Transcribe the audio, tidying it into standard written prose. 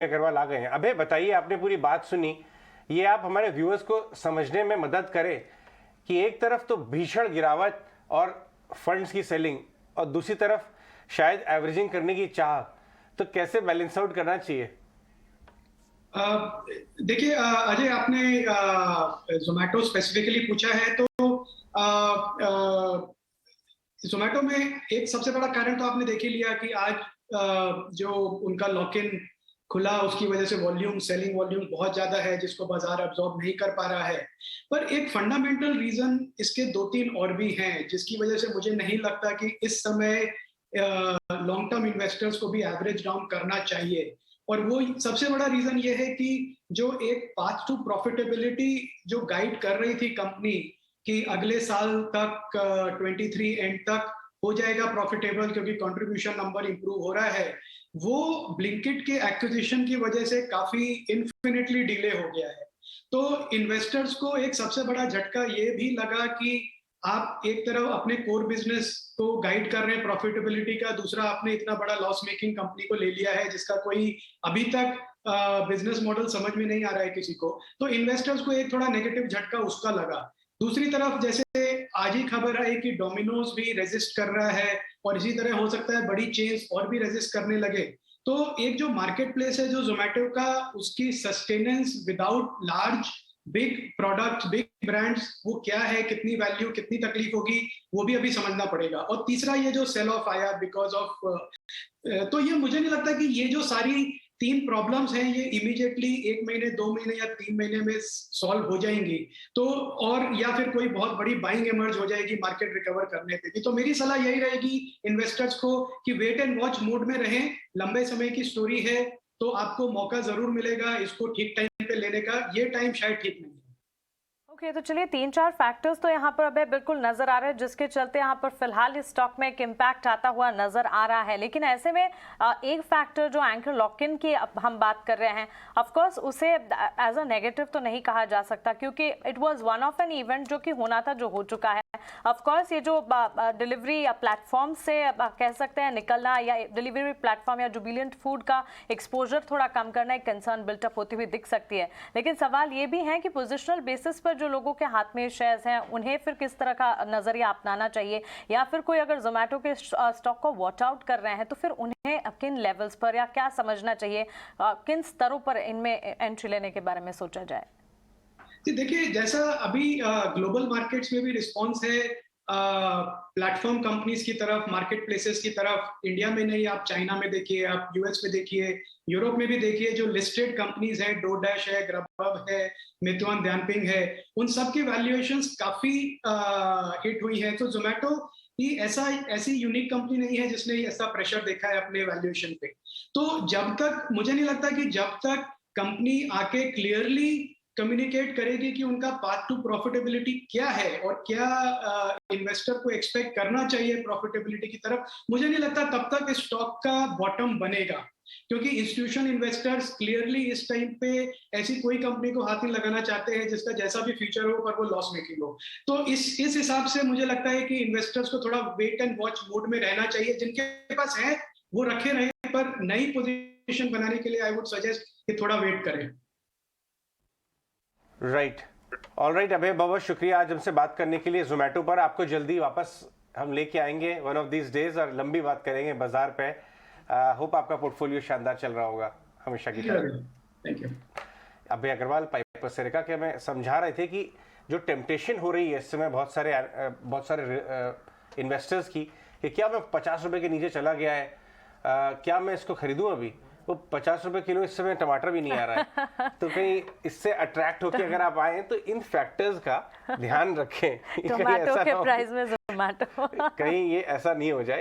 अग्रवाल आ गए हैं। अभय बताइए, आपने पूरी बात सुनी, ये आप हमारे व्यूअर्स को समझने में मदद करें कि एक तरफ तो भीषण गिरावट और फंड्स की सेलिंग और दूसरी तरफ शायद एवरेजिंग करने की चाह, तो कैसे बैलेंस आउट करना चाहिए? देखिए अजय, आपने जोमेटो स्पेसिफिकली पूछा है तो जोमेटो में एक सबसे बड़ा कारण तो आपने देख ही लिया कि आज जो उनका लॉक इन खुला, उसकी वजह से वॉल्यूम, सेलिंग वॉल्यूम बहुत ज्यादा है जिसको बाजार अब्सॉर्ब नहीं कर पा रहा है। पर एक फंडामेंटल रीजन इसके दो तीन और भी हैं जिसकी वजह से मुझे नहीं लगता कि इस समय लॉन्ग टर्म इन्वेस्टर्स को भी एवरेज डाउन करना चाहिए। और वो सबसे बड़ा रीजन ये है कि जो एक पाथ टू प्रॉफिटेबिलिटी जो गाइड कर रही थी कंपनी कि अगले साल तक 23 एंड तक हो जाएगा प्रॉफिटेबल क्योंकि कंट्रीब्यूशन नंबर इंप्रूव हो रहा है, वो ब्लिंकिट के एक्विजिशन की वजह से काफी इन्फिनिटली डिले हो गया है। तो इन्वेस्टर्स को एक सबसे बड़ा झटका ये भी लगा कि आप एक तरफ अपने कोर बिजनेस को गाइड कर रहे हैं प्रॉफिटेबिलिटी का, दूसरा आपने इतना बड़ा लॉस मेकिंग कंपनी को ले लिया है जिसका कोई अभी तक बिजनेस मॉडल समझ में नहीं आ रहा है किसी को। तो इन्वेस्टर्स को एक थोड़ा नेगेटिव झटका उसका लगा। दूसरी तरफ जैसे आज ही खबर आई कि डोमिनोज भी रेजिस्ट कर रहा है और इसी तरह हो सकता है बड़ी चेन्स और भी रेजिस्ट करने लगे। तो एक जो मार्केट प्लेस है जो जोमेटो का, उसकी sustenance without large big products, big brands, वो क्या है, कितनी वैल्यू, कितनी तकलीफ होगी, वो भी अभी समझना पड़ेगा। और तीसरा ये जो सेल ऑफ आया बिकॉज ऑफ, तो ये मुझे नहीं लगता कि ये जो सारी तीन प्रॉब्लम्स हैं ये इमीडिएटली 1 महीने, 2 महीने या 3 महीने में सॉल्व हो जाएंगी। तो और या फिर कोई बहुत बड़ी बाइंग इमर्ज हो जाएगी मार्केट रिकवर करने पे भी। तो मेरी सलाह यही रहेगी इन्वेस्टर्स को कि वेट एंड वॉच मोड में रहें। लंबे समय की स्टोरी है तो आपको मौका जरूर मिलेगा इसको ठीक टाइम पे लेने का। ये टाइम शायद ठीक नहीं है। ओके, तो चलिए 3-4 फैक्टर्स तो यहाँ पर अभी बिल्कुल नजर आ रहे हैं जिसके चलते यहाँ पर फिलहाल इस स्टॉक में एक इम्पैक्ट आता हुआ नजर आ रहा है। लेकिन ऐसे में एक फैक्टर जो एंकर लॉक इन की अब हम बात कर रहे हैं, ऑफ कोर्स उसे एज अ नेगेटिव तो नहीं कहा जा सकता क्योंकि it was one of an event जो कि होना था, जो हो चुका है। ऑफ कोर्स ये जो डिलीवरी प्लेटफॉर्म से कह सकते हैं निकलना या डिलीवरी प्लेटफॉर्म या जुबिलेंट फूड का एक्सपोजर थोड़ा कम करना, एक कंसर्न बिल्टअप होती हुई दिख सकती है। लेकिन सवाल ये भी है कि पोजिशनल बेसिस पर जो लोगों के हाथ में शेयर्स हैं उन्हें फिर किस तरह का नजरिया अपनाना चाहिए, या फिर कोई अगर जोमेटो के स्टॉक को वॉट आउट कर रहे हैं तो फिर उन्हें किन लेवल्स पर या क्या समझना चाहिए, किन स्तरों पर इनमें एंट्री लेने के बारे में सोचा जाए? देखिए, जैसा अभी ग्लोबल मार्केट्स में भी रिस्पॉन्स है प्लेटफॉर्म कंपनीज की तरफ, मार्केट प्लेसेस की तरफ, इंडिया में नहीं, आप चाइना में देखिए, आप यूएस में देखिए, यूरोप में भी देखिए, जो लिस्टेड कंपनीज है, डोरडैश है, ग्रबहब है, मेituan दियानपिंग है, उन सब की वैल्यूएशंस काफी हिट हुई है। तो जोमेटो ही ऐसी यूनिक कंपनी नहीं है जिसने ऐसा प्रेशर देखा है अपने वैल्यूएशन पे। तो जब तक, मुझे नहीं लगता कि जब तक कंपनी आके क्लियरली कम्युनिकेट करेगी कि उनका पाथ टू प्रॉफिटेबिलिटी क्या है और क्या इन्वेस्टर को एक्सपेक्ट करना चाहिए प्रॉफिटेबिलिटी की तरफ, मुझे नहीं लगता तब तक इस स्टॉक का बॉटम बनेगा। क्योंकि इंस्टीट्यूशन इन्वेस्टर्स क्लियरली इस टाइम पे ऐसी कोई कंपनी को हाथ नहीं लगाना चाहते हैं जिसका जैसा भी फ्यूचर हो पर वो लॉस मेकिंग हो। तो इस हिसाब से मुझे लगता है कि इन्वेस्टर्स को थोड़ा वेट एंड वॉच मोड में रहना चाहिए। जिनके पास है वो रखे रहे, पर नई पोजीशन बनाने के लिए आई वुड सजेस्ट कि थोड़ा वेट करें। राइट, ऑल राइट अभय, बहुत शुक्रिया आज हमसे बात करने के लिए। जोमेटो पर आपको जल्दी वापस हम लेके आएंगे वन ऑफ दीज डेज और लंबी बात करेंगे बाजार पे। होप आपका पोर्टफोलियो शानदार चल रहा होगा हमेशा की तरह। Thank you. अभय अग्रवाल, पाइपर सेरेका के में समझा रहे थे कि जो टेम्पटेशन हो रही है इस समय बहुत सारे इन्वेस्टर्स की कि क्या मैं 50 रुपए के नीचे चला गया है, क्या मैं इसको खरीदूं? अभी वो 50 रुपए किलो इस समय टमाटर भी नहीं आ रहा है। तो कहीं इससे अट्रैक्ट होकर अगर आप आए तो इन फैक्टर्स का ध्यान रखें। टमाटो के प्राइस में जोमेटो कहीं ये ऐसा नहीं हो जाए।